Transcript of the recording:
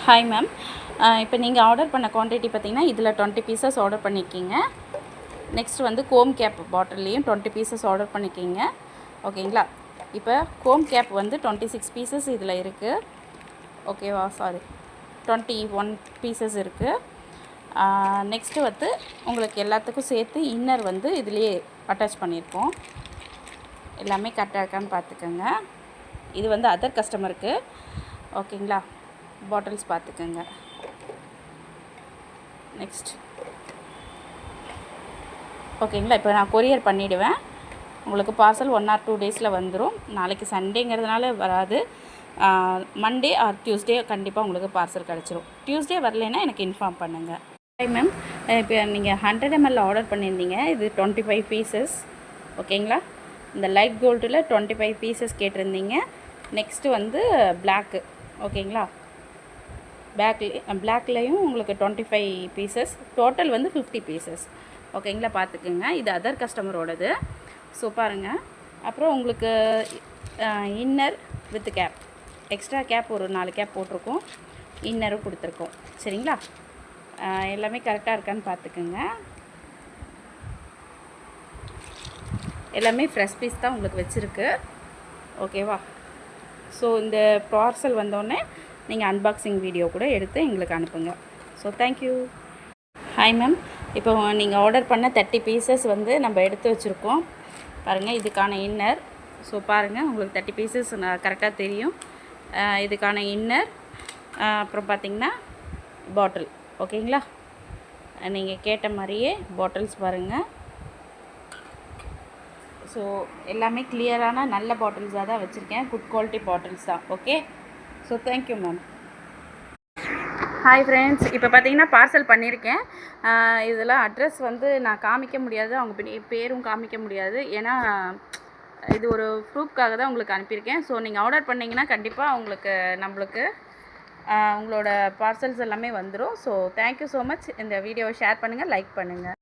Hi ma'am. இப்போ நீங்கள் order பண்ண குவான்டிட்டி பார்த்திங்கன்னா இதில் 20 பீசஸ் ஆர்டர் பண்ணியிருக்கீங்க. நெக்ஸ்ட் வந்து கோம் கேப் பாட்டில்லையும் 20 பீசஸ் ஆர்டர் பண்ணியிருக்கீங்க. ஓகேங்களா? இப்போ கோம் கேப் வந்து 26 பீசஸ் இதில் இருக்குது. ஓகேவா? சாரி, 21 பீசஸ் இருக்குது. நெக்ஸ்ட்டு வந்து உங்களுக்கு எல்லாத்துக்கும் சேர்த்து இன்னர் வந்து இதிலே அட்டாச் பண்ணியிருக்கோம். எல்லாமே கரெக்டாக இருக்கான்னு பார்த்துக்கோங்க. இது வந்து அதர் கஸ்டமருக்கு. ஓகேங்களா? பாட்டில்ஸ் பார்த்துக்கோங்க. நெக்ஸ்ட் ஓகேங்களா? இப்போ நான் கொரியர் பண்ணிவிடுவேன். உங்களுக்கு பார்சல் 1 or 2 டேஸில் வந்துடும். நாளைக்கு சண்டேங்கிறதுனால வராது. மண்டே ஆர் டியூஸ்டே கண்டிப்பாக உங்களுக்கு பார்சல் கிடச்சிரும். டியூஸ்டே வரலைன்னா எனக்கு இன்ஃபார்ம் பண்ணுங்கள். Hi ma'am. இப்போ நீங்கள் 100 ml ஆர்டர் பண்ணியிருந்தீங்க. இது 25 பீசஸ். ஓகேங்களா? இந்த லைட் கோல்டில் 25 பீசஸ் கேட்டிருந்தீங்க. நெக்ஸ்ட்டு வந்து பிளாக்கு. ஓகேங்களா? பிளாக்லேயும் உங்களுக்கு 25 பீசஸ், டோட்டல் வந்து 50 பீசஸ். ஓகேங்களா? பார்த்துக்குங்க. இது அதர் கஸ்டமரோடது. ஸோ பாருங்கள். அப்புறம் உங்களுக்கு inner with cap, extra cap ஒரு 4 கேப் போட்டிருக்கோம். இன்னரும் கொடுத்துருக்கோம். சரிங்களா? எல்லாமே கரெக்டாக இருக்கான்னு பார்த்துக்குங்க. எல்லாமே ஃப்ரெஷ் பீஸ் தான் உங்களுக்கு வச்சுருக்கு. ஓகேவா? ஸோ இந்த பார்சல் வந்தோடனே நீங்கள் அன்பாக்சிங் வீடியோ கூட எடுத்து எங்களுக்கு அனுப்புங்க. So thank you. Hi ma'am. இப்போ நீங்கள் ஆர்டர் பண்ண 30 பீசஸ் வந்து நம்ம எடுத்து வச்சுருக்கோம். பாருங்கள், இதுக்கான இன்னர். ஸோ பாருங்கள், உங்களுக்கு 30 பீசஸ் கரெக்டாக தெரியும். இதுக்கான இன்னர், அப்புறம் பார்த்திங்கன்னா பாட்டில். ஓகேங்களா? நீங்கள் கேட்ட மாதிரியே பாட்டில்ஸ் பாருங்கள். ஸோ எல்லாமே கிளியரான நல்ல பாட்டில்ஸாக தான் வச்சுருக்கேன். குட் குவாலிட்டி பாட்டில்ஸ் தான். Okay. So thank you ma'am. Hi friends. இப்போ பார்த்தீங்கன்னா பார்சல் பண்ணியிருக்கேன். இதெல்லாம் அட்ரஸ் வந்து நான் காமிக்க முடியாது, அவங்க பேரும் காமிக்க முடியாது. ஏன்னா இது ஒரு ப்ரூஃப்காக தான் உங்களுக்கு அனுப்பியிருக்கேன். ஸோ நீங்கள் ஆர்டர் பண்ணிங்கன்னா கண்டிப்பாக நம்மளுக்கு உங்களோட பார்சல்ஸ் எல்லாமே வந்துடும். So thank you so much. இந்த வீடியோவை ஷேர் பண்ணுங்கள், லைக் பண்ணுங்கள்.